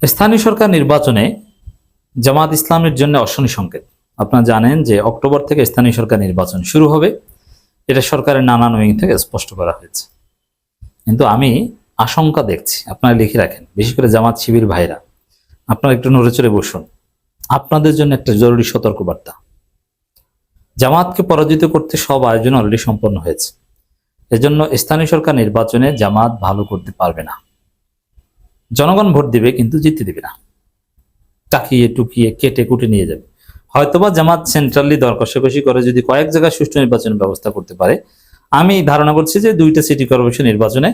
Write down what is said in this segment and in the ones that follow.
স্থানীয় সরকার নির্বাচনে জামাত ইসলামের জন্য অশনি সংকেত। আপনারা জানেন যে অক্টোবর থেকে স্থানীয় সরকার নির্বাচন শুরু হবে, এটা সরকারের নানান উইং থেকে স্পষ্ট করা হয়েছে। কিন্তু আমি আশঙ্কা দেখছি, আপনারা লিখে রাখেন, বিশেষ করে জামাত শিবির ভাইরা, আপনারা একটু নড়ে চড়ে বসুন। আপনাদের জন্য একটা জরুরি সতর্কবার্তা। জামাতকে পরাজিত করতে সব আয়োজন অলরেডি সম্পন্ন হয়েছে। এজন্য স্থানীয় সরকার নির্বাচনে জামাত ভালো করতে পারবে না। জনগণ ভোট দিবে কিন্তু জিততে দিবে না, টাকিয়ে টুকিয়ে কেটে কুটে নিয়ে যাবে। হয়তোবা জামাত সেন্ট্রালি দর কষাকষি করে যদি কয়েক জায়গায় সুষ্ঠু নির্বাচনের ব্যবস্থা করতে পারে, আমি ধারণা করছি যে 2টা সিটি কর্পোরেশন নির্বাচনে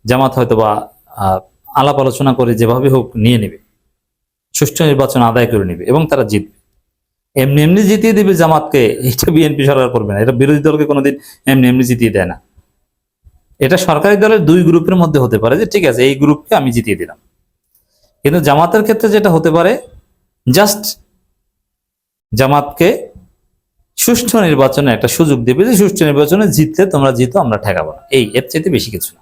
জামাত হয়তোবা আলাপ আলোচনা করে যেভাবে হোক নিয়ে নেবে, সুষ্ঠু নির্বাচন আদায় করে নেবে এবং তারা জিতবে। এমনি এমনি জিতিয়ে দিবে জামাতকে, এটা বিএনপি সরকার করবে না। এটা বিরোধী দলকে কোনোদিন এমনি এমনি জিতিয়ে দেয় না। এটা সরকারি দলের 2 গ্রুপের মধ্যে হতে পারে যে ঠিক আছে এই গ্রুপকে আমি জিতিয়ে দিলাম, কিন্তু জামাতের ক্ষেত্রে যেটা হতে পারে, জাস্ট জামাতকে সুষ্ঠু নির্বাচনে একটা সুযোগ দেবে যে সুষ্ঠু নির্বাচনে জিতলে তোমরা জিতো, আমরা ঠেকাবো না, এর চাইতে বেশি কিছু না।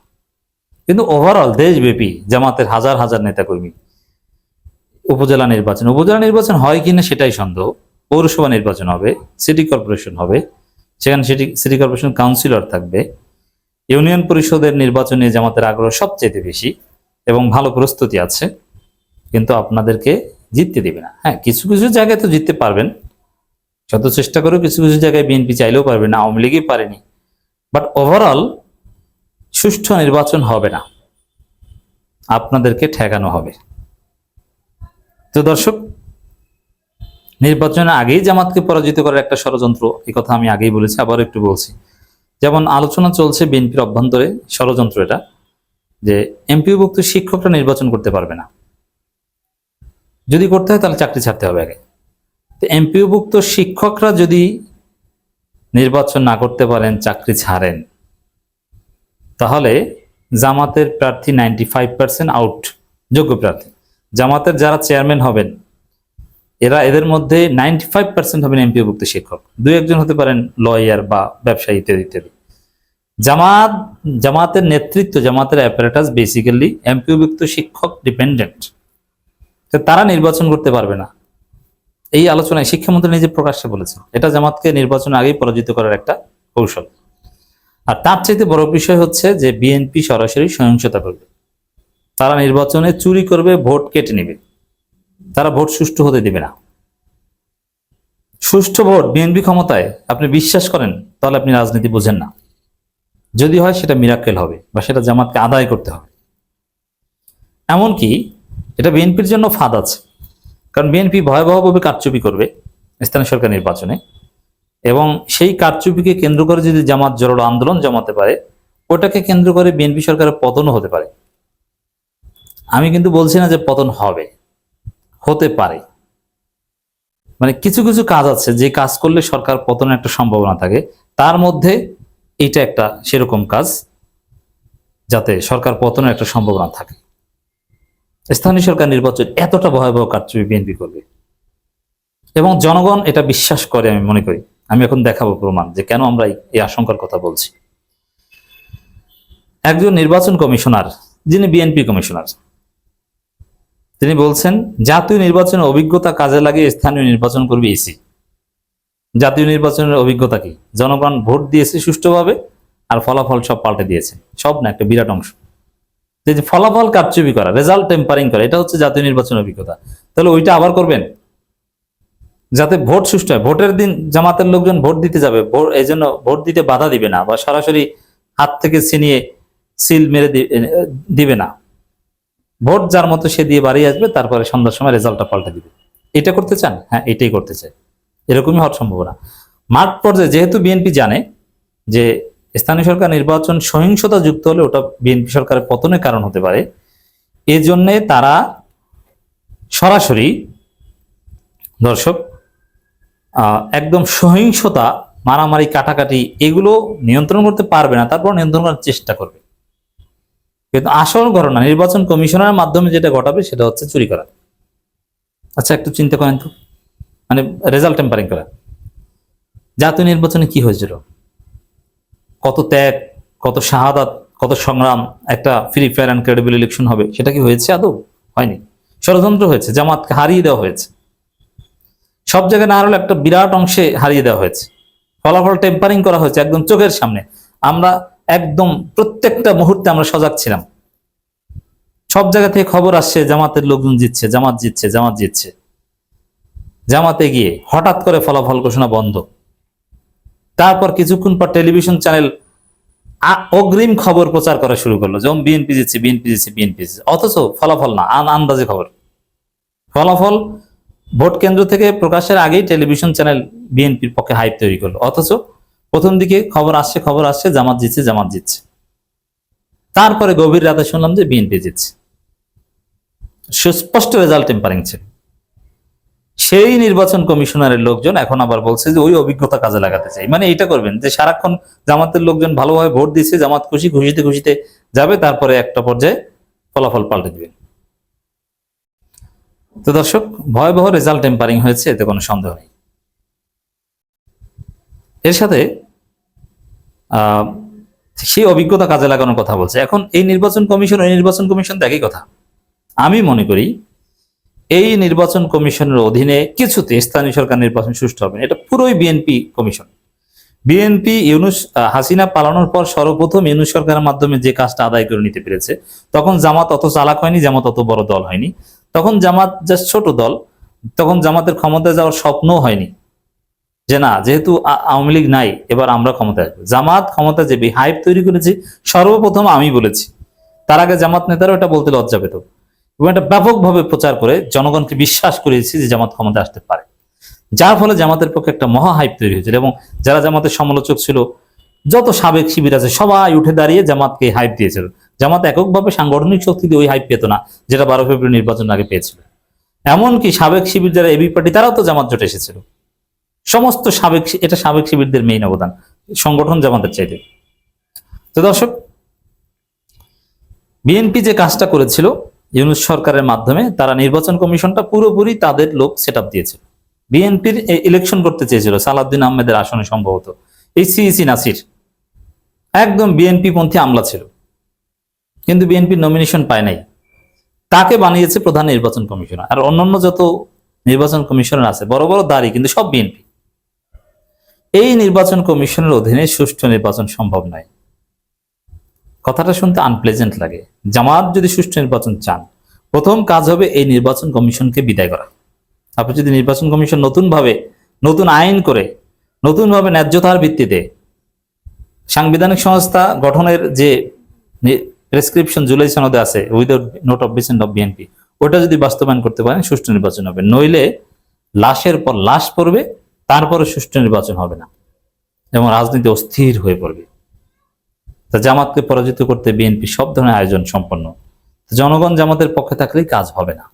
কিন্তু ওভারঅল দেশব্যাপী জামাতের হাজার হাজার নেতাকর্মী উপজেলা নির্বাচন হয় কিনা সেটাই সন্দেহ। পৌরসভা নির্বাচন হবে, সিটি কর্পোরেশন হবে, সেখানে সিটি কর্পোরেশন কাউন্সিলর থাকবে। ইউনিয়ন পরিষদের নির্বাচনে জামাতের আগ্রহ সবচেয়ে বেশি এবং ভালো প্রস্তুতি আছে, কিন্তু আপনাদেরকে জিততে দিবে না। হ্যাঁ, কিছু কিছু জায়গায় তো জিততে পারবেন, যত চেষ্টা করেও কিছু কিছু জায়গায় বিএনপি চাইলেও পারবে না, আওয়ামী লীগই পারেনি। বাট ওভারঅল সুষ্ঠু নির্বাচন হবে না, আপনাদেরকে ঠেকানো হবে। তো দর্শক, নির্বাচনের আগেই জামাতকে পরাজিত করার একটা ষড়যন্ত্র, এই কথা আমি আগেই বলেছি, আবার একটু বলছি। যেমন আলোচনা চলছে বিএনপির অভ্যন্তরে, ষড়যন্ত্র এটা যে এমপিওভুক্ত শিক্ষকরা নির্বাচন করতে পারবে না। যদি করতে হয় তাহলে চাকরি ছাড়তে হবে আগে। তো এমপিওভুক্ত শিক্ষকরা যদি নির্বাচন না করতে পারেন, চাকরি ছাড়েন, তাহলে জামাতের প্রার্থী 95% আউট, যোগ্য প্রার্থী। জামাতের যারা চেয়ারম্যান হবেন এদের মধ্যে 95% হবেন এমপিওভুক্ত শিক্ষক, 2-1 জন হতে পারেন লয়ার বা ব্যবসায়ী ইত্যাদি ইত্যাদি। জামাতের নেতৃত্ব, জামাতের অ্যাপারেটাস বেসিক্যালি এমপিওভুক্ত শিক্ষক ডিপেন্ডেন্ট। তারা নির্বাচন করতে পারবে না, এই আলোচনায় শিক্ষামন্ত্রী নিজে প্রকাশ্যে বলেছেন। এটা জামাতকে নির্বাচন আগেই পরাজিত করার একটা কৌশল। আর তার চাইতে বড় বিষয় হচ্ছে যে বিএনপি সরাসরি সহিংসতা করবে। তারা নির্বাচনে চুরি করবে, ভোট কেটে নেবে, তারা ভোট সুষ্ঠু হতে দিবে না। সুষ্ঠু ভোট বিএনপি ক্ষমতায় আপনি বিশ্বাস করেন, তাহলে আপনি রাজনীতি বোঝেন না। যদি হয় সেটা মিরাক্কেল হবে বা সেটা জামাতকে আদায় করতে হবে। এমনকি এটা বিএনপির জন্য ফাঁদ আছে, কারণ বিএনপি ভয়াবহভাবে কারচুপি করবে স্থানীয় সরকার নির্বাচনে, এবং সেই কারচুপিকে কেন্দ্র করে যদি জামাত জোরালো আন্দোলন জমাতে পারে, ওটাকে কেন্দ্র করে বিএনপি সরকারের পতনও হতে পারে। আমি কিন্তু বলছি না যে পতন হবে, হতে পারে। মানে কিছু কিছু কাজ আছে যে কাজ করলে সরকার পতনের একটা সম্ভাবনা থাকে, তার মধ্যে এটা একটা সেরকম কাজ, যাতে সরকার পতনের একটা সম্ভাবনা থাকে। স্থানীয় সরকার নির্বাচন এতটা ভয়াবহ কারচুপি বিএনপি করবে এবং জনগণ এটা বিশ্বাস করে, আমি মনে করি। আমি এখন দেখাবো প্রমাণ যে কেন আমরা এই আশঙ্কার কথা বলছি। একজন নির্বাচন কমিশনার, যিনি বিএনপি কমিশনার, তিনি বলছেন জাতীয় নির্বাচনের অভিজ্ঞতা কাজে লাগিয়ে স্থানীয় নির্বাচন করবে ইসি। জাতীয় নির্বাচনের অভিজ্ঞতা কি? জনগণ ভোট দিয়েছে সুষ্ঠুভাবে, আর ফলাফল সব পাল্টে দিয়েছে। সব না, একটা বিরাট অংশ। যে ফলাফল কারচুপি করা, রেজাল্ট টেম্পারিং করা, এটা হচ্ছে জাতীয় নির্বাচনের অভিজ্ঞতা। তাহলে ওইটা আবার করবেন যাতে ভোট সুষ্ঠু হয়। ভোটের দিন জামাতের লোকজন ভোট দিতে যাবে, এই জন্য ভোট দিতে বাধা দিবে না বা সরাসরি হাত থেকে ছিনিয়ে সিল মেরে দিবে না। ভোট যার মতো সে দিয়ে বাড়ি আসবে, তারপরে সন্ধ্যার সময় রেজাল্টটা পাল্টে দিবে। এটা করতে চান? হ্যাঁ, এটাই করতে চাই। এরকমই হওয়ার সম্ভাবনা। মাঠ পর্যায়ে যেহেতু বিএনপি জানে যে স্থানীয় সরকার নির্বাচন সহিংসতা যুক্ত হলে ওটা বিএনপি সরকারের পতনের কারণ হতে পারে, এজন্যে তারা সরাসরি, দর্শক, একদম সহিংসতা, মারামারি, কাটাকাটি এগুলো নিয়ন্ত্রণ করতে পারবে না, তারপর নিয়ন্ত্রণ করার চেষ্টা করবে। কিন্তু আসল ঘটনা নির্বাচন কমিশনের মাধ্যমে যেটা ঘটাবে সেটা হচ্ছে চুরি করা। আচ্ছা, একটু চিন্তা করেন তো, মানে রেজাল্ট টেম্পারিং করা। জাতীয় নির্বাচনে কি হয়েছিল? কত ত্যাগ, কত শাহাদাত, কত সংগ্রাম, একটা free fair and credible election হবে, সেটা কি হয়েছে? আদৌ হয়নি। ষড়যন্ত্র হয়েছে, জামাতকে হারিয়ে দেওয়া হয়েছে। সব জায়গায় না হারলে একটা বিরাট অংশে হারিয়ে দেওয়া হয়েছে। ফলাফল টেম্পারিং করা হয়েছে একদম চোখের সামনে। আমরা একদম প্রত্যেকটা মুহূর্তে আমরা সজাগ ছিলাম। সব জায়গা থেকে খবর আসছে জামাতের লোকজন জিতছে, জামাত জিতছে, জামাত জিতছে। জামাতে গিয়ে হঠাৎ করে ফলাফল ঘোষণা বন্ধ। তারপর কিছুক্ষণ পর টেলিভিশন চ্যানেল অগ্রিম খবর প্রচার করা শুরু করলো, যেমন বিএনপি জিতছে, বিএনপি জিতছে, বিএনপি জিতছে, অথচ ফলাফল না, আন্দাজে খবর। ফলাফল ভোট কেন্দ্র থেকে প্রকাশের আগেই টেলিভিশন চ্যানেল বিএনপির পক্ষে হাইপ তৈরি করলো, অথচ প্রথম দিকে খবর আসছে জামাত জিতছে, জামাত জিতছে। তারপরে গভীর রাতে শুনলাম যে বিএনপি জিতছে। সুস্পষ্ট রেজাল্ট টেম্পারিং ছিল। সেই নির্বাচন কমিশনারের লোকজন এখন আবার বলছে যে ওই অভিজ্ঞতা কাজে লাগাতে চাই। মানে এটা করবেন যে সারাক্ষণ জামাতের লোকজন ভালোভাবে ভোট দিচ্ছে, জামাত খুশিতে খুশিতে যাবে, তারপরে একটা পর্যায়ে ফলাফল পাল্টে দিবেন। তো দর্শক, ভয়াবহ রেজাল্ট টেম্পারিং হয়েছে, এতে কোনো সন্দেহ নেই। এর সাথে সেই অভিজ্ঞতা কাজে লাগানোর কথা বলছে। এখন এই নির্বাচন কমিশন, ওই নির্বাচন কমিশন একই কথা। আমি মনে করি এই নির্বাচন কমিশনের অধীনে কিছুতে স্থানীয় সরকার নির্বাচন সুষ্ঠু হবে না। এটা পুরোই বিএনপি কমিশন। বিএনপি হাসিনা পালানোর পর সর্বপ্রথম ইউনূস সরকারের মাধ্যমে যে কাজটা আদায় করে নিতে পেরেছে, তখন জামাত অত চালাক হয়নি, জামাত অত বড় দল হয়নি, তখন জামাত জাস্ট ছোট দল, তখন জামাতের ক্ষমতায় যাওয়ার স্বপ্নও হয়নি যে না, যেহেতু আওয়ামী লীগ নাই এবার আমরা ক্ষমতায় আসবো। জামাত ক্ষমতা যে হাইপ তৈরি করেছি সর্বপ্রথম আমি বলেছি, তার আগে জামাত নেতারা এটা বলতে লজ্জা পেত, এবং এটা ব্যাপকভাবে প্রচার করে জনগণকে বিশ্বাস করিয়েছি যে জামাত ক্ষমতা আসতে পারে, যার ফলে জামাতের পক্ষে একটা মহা হাইপ তৈরি হয়েছিল। এবং যারা জামাতের সমালোচক ছিল, যত সাবেক শিবির আছে, সবাই উঠে দাঁড়িয়ে জামাতকে হাইপ দিয়েছিল। জামাত এককভাবে সাংগঠনিক শক্তি দিয়ে ওই হাইপ পেত না, যেটা 12 ফেব্রুয়ারি নির্বাচন আগে পেয়েছিল। এমনকি সাবেক শিবির যারা এবি পার্টি, তারাও তো জামাত জোটে এসেছিল। সমস্ত এটা সাবেক শিবিরদের মেইন অবদান, সংগঠন জামাতের চাইতে। তো দর্শক, বিএনপি যে কাজটা করেছিল ইউনূস সরকারের মাধ্যমে, তারা নির্বাচন কমিশনটা পুরোপুরি তাদের লোক সেট আপ দিয়েছিল। বিএনপির ইলেকশন করতে চেয়েছিল সালাউদ্দিন আহমেদের আসনে, সম্ভবত এই সিইসি নাসির একদম বিএনপি পন্থী আমলা ছিল, কিন্তু বিএনপির নমিনেশন পায় নাই, তাকে বানিয়েছে প্রধান নির্বাচন কমিশনার। আর অন্যান্য যত নির্বাচন কমিশনার আছে বড় বড় দাঁড়ি, কিন্তু সব বিএনপি। এই নির্বাচন কমিশনের অধীনে সুষ্ঠু নির্বাচন সম্ভব নয়। কথাটা শুনতে আনপ্লেজেন্ট লাগে। জামাত যদি সুষ্ঠু নির্বাচন চান, প্রথম কাজ হবে এই নির্বাচন কমিশনকে বিদায় করা। আপনি যদি নির্বাচন কমিশন নতুন আইন করে, নতুনভাবে ন্যায্যতার ভিত্তিতে সাংবিধানিক সংস্থা গঠনের যে প্রেসক্রিপশন জুলাই সনদে আছে, without note of descent of BNP, ওটা যদি বাস্তবায়ন করতে পারেন, সুষ্ঠু নির্বাচন হবে। নইলে লাশের পর লাশ পড়বে, তারপরে সুষ্ঠু নির্বাচন হবে না এবং রাজনীতি অস্থির হয়ে পড়বে। তা জামাতকে পরাজিত করতে বিএনপি সব ধরনের আয়োজন সম্পন্ন। জনগণ জামাতের পক্ষে থাকলেই কাজ হবে না।